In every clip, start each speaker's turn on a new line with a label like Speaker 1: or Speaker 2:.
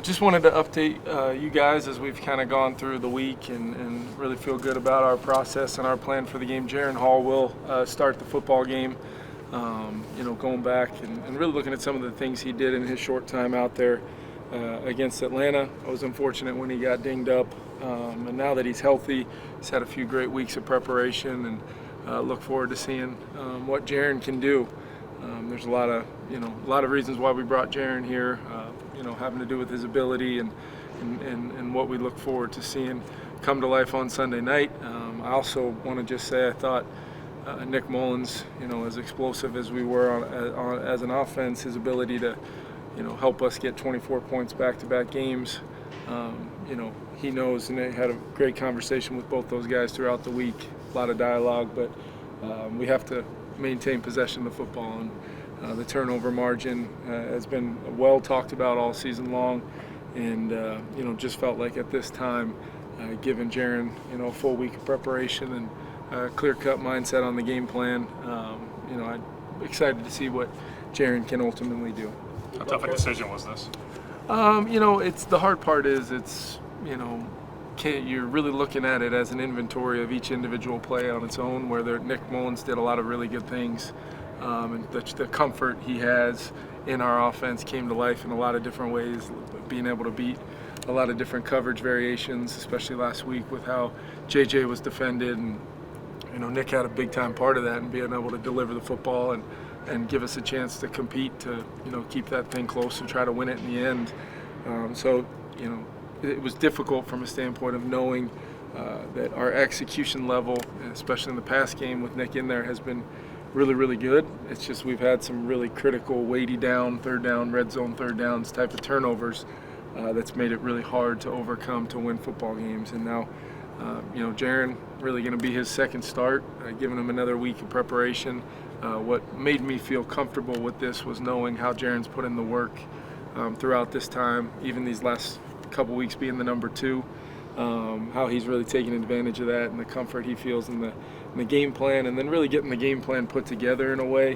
Speaker 1: Just wanted to update you guys as we've kind of gone through the week and really feel good about our process and our plan for the game. Jaren Hall will start the football game. Going back and really looking at some of the things he did in his short time out there against Atlanta. I was unfortunate when he got dinged up, and now that he's healthy, he's had a few great weeks of preparation, and look forward to seeing what Jaren can do. There's a lot of reasons why we brought Jaren here. Having to do with his ability and what we look forward to seeing come to life on Sunday night. I also want to just say I thought Nick Mullins, as explosive as we were as an offense, his ability to, help us get 24 points back-to-back games. He knows, and I had a great conversation with both those guys throughout the week. A lot of dialogue, but we have to maintain possession of the football, and the turnover margin has been well talked about all season long, and just felt like at this time, given Jaren a full week of preparation and a clear-cut mindset on the game plan, I'm excited to see what Jaren can ultimately do.
Speaker 2: How tough a decision was this?
Speaker 1: It's the hard part is you're really looking at it as an inventory of each individual play on its own, where Nick Mullins did a lot of really good things. And the comfort he has in our offense came to life in a lot of different ways, being able to beat a lot of different coverage variations, especially last week with how JJ was defended. And Nick had a big time part of that, and being able to deliver the football and give us a chance to compete to keep that thing close and try to win it in the end. It was difficult from a standpoint of knowing that our execution level, especially in the pass game with Nick in there, has been really, really good. It's just we've had some really critical, weighty down, third down, red zone third downs type of turnovers that's made it really hard to overcome to win football games. And now, Jaren really going to be his second start, giving him another week of preparation. What made me feel comfortable with this was knowing how Jaren's put in the work throughout this time, even these last couple weeks being the number 2. How he's really taking advantage of that and the comfort he feels in the game plan, and then really getting the game plan put together in a way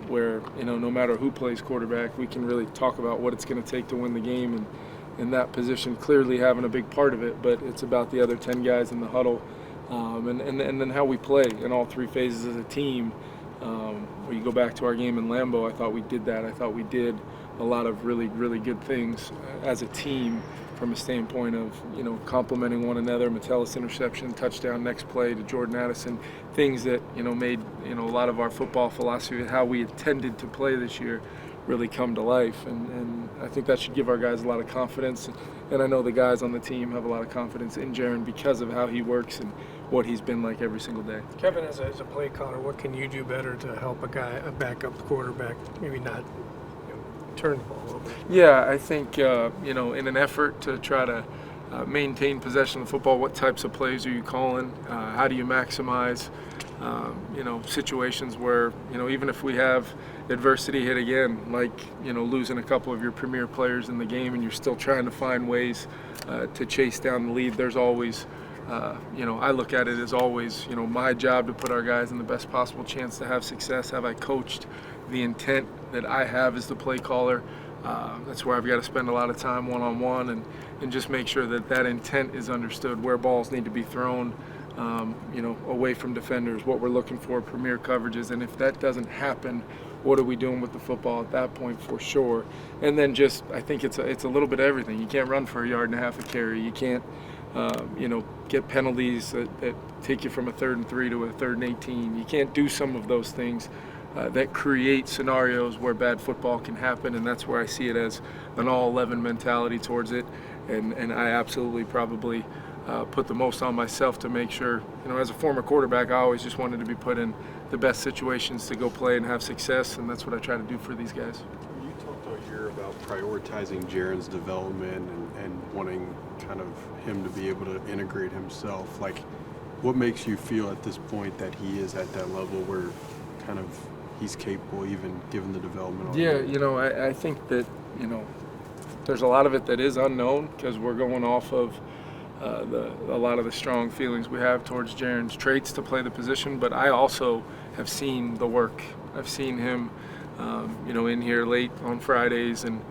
Speaker 1: where no matter who plays quarterback, we can really talk about what it's going to take to win the game, and in that position clearly having a big part of it, but it's about the other 10 guys in the huddle and then how we play in all 3 phases as a team. When you go back to our game in Lambeau, I thought we did that. I thought we did a lot of really, really good things as a team from a standpoint of, complementing one another. Metellus interception, touchdown, next play to Jordan Addison, things that, made, a lot of our football philosophy and how we intended to play this year really come to life. And I think that should give our guys a lot of confidence. And I know the guys on the team have a lot of confidence in Jaren because of how he works and what he's been like every single day.
Speaker 3: Kevin, as a play caller, what can you do better to help a backup quarterback, maybe not turn the ball over?
Speaker 1: Yeah, I think, in an effort to try to maintain possession of the football, what types of plays are you calling? How do you maximize, situations where, even if we have adversity hit again, like, losing a couple of your premier players in the game and you're still trying to find ways to chase down the lead, there's always, I look at it as always, my job to put our guys in the best possible chance to have success. Have I coached the intent that I have as the play caller? That's where I've got to spend a lot of time one-on-one and just make sure that intent is understood, where balls need to be thrown, away from defenders, what we're looking for, premier coverages, and if that doesn't happen, what are we doing with the football at that point for sure? And then just, I think it's a little bit of everything. You can't run for 1.5 yards a carry. You can't, get penalties that take you from a 3rd and 3 to a 3rd and 18. You can't do some of those things that create scenarios where bad football can happen, and that's where I see it as an all-11 mentality towards it. And I absolutely probably put the most on myself to make sure, as a former quarterback, I always just wanted to be put in the best situations to go play and have success, and that's what I try to do for these guys.
Speaker 4: You talked all year about prioritizing Jaren's development and wanting kind of him to be able to integrate himself. Like, what makes you feel at this point that he is at that level where kind of he's capable, even given the development?
Speaker 1: Yeah, I think that, there's a lot of it that is unknown because we're going off of a lot of the strong feelings we have towards Jaren's traits to play the position, but I also have seen the work. I've seen him, in here late on Fridays and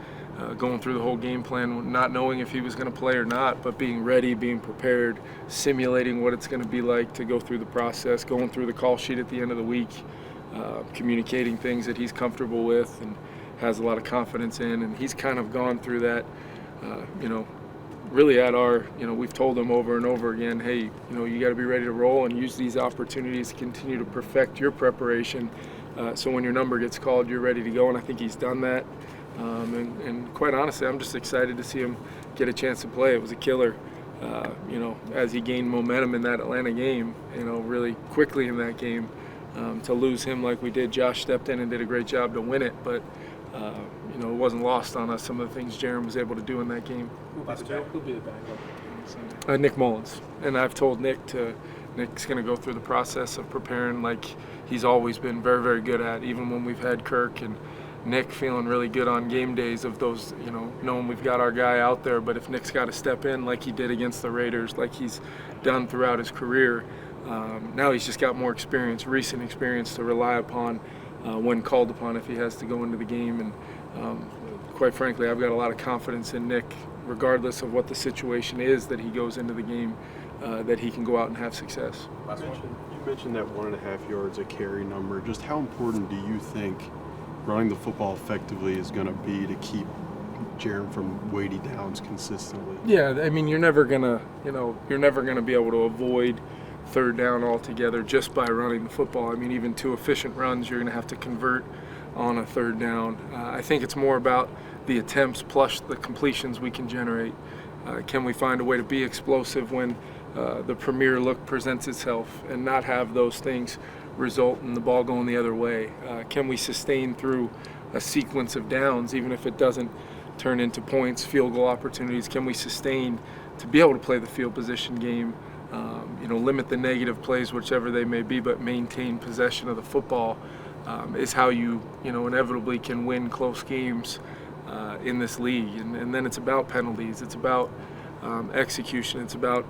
Speaker 1: going through the whole game plan, not knowing if he was going to play or not, but being ready, being prepared, simulating what it's going to be like to go through the process, going through the call sheet at the end of the week, communicating things that he's comfortable with and has a lot of confidence in. And he's kind of gone through that, really at our, we've told him over and over again, hey, you got to be ready to roll and use these opportunities to continue to perfect your preparation. So when your number gets called, you're ready to go. And I think he's done that. And quite honestly, I'm just excited to see him get a chance to play. It was a killer, as he gained momentum in that Atlanta game, really quickly in that game. To lose him like we did, Josh stepped in and did a great job to win it, but it wasn't lost on us, some of the things Jaren was able to do in that game.
Speaker 5: Who'll be the backup?
Speaker 1: Nick Mullins. And I've told Nick's going to go through the process of preparing like he's always been very, very good at, even when we've had Kirk and Nick feeling really good on game days of those, knowing we've got our guy out there, but if Nick's got to step in like he did against the Raiders, like he's done throughout his career, now he's just got more experience, recent experience to rely upon when called upon if he has to go into the game. And quite frankly, I've got a lot of confidence in Nick, regardless of what the situation is that he goes into the game, that he can go out and have success.
Speaker 4: You mentioned that 1.5 yards a carry number. Just how important do you think running the football effectively is going to be to keep Jaren from weighty downs consistently?
Speaker 1: Yeah, I mean, you're never gonna be able to avoid third down altogether just by running the football. I mean, even 2 efficient runs, you're gonna have to convert on a third down. I think it's more about the attempts plus the completions we can generate. Can we find a way to be explosive when the premier look presents itself and not have those things result in the ball going the other way? Can we sustain through a sequence of downs, even if it doesn't turn into points, field goal opportunities? Can we sustain to be able to play the field position game, limit the negative plays, whichever they may be, but maintain possession of the football is how you, inevitably can win close games in this league. And then it's about penalties. It's about execution. It's about,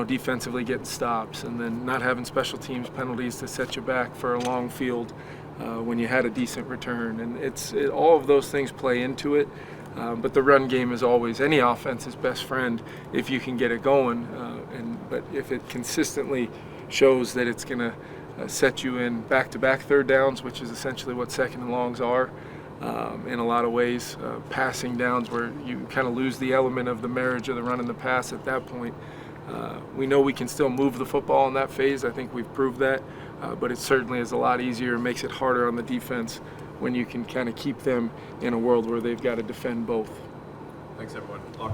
Speaker 1: defensively getting stops and then not having special teams penalties to set you back for a long field when you had a decent return. And all of those things play into it. But the run game is always any offense's best friend if you can get it going. But if it consistently shows that it's going to set you in back-to-back third downs, which is essentially what second and longs are in a lot of ways, passing downs where you kind of lose the element of the marriage of the run and the pass at that point. We know we can still move the football in that phase. I think we've proved that. But it certainly is a lot easier and makes it harder on the defense when you can kind of keep them in a world where they've got to defend both.
Speaker 5: Thanks, everyone.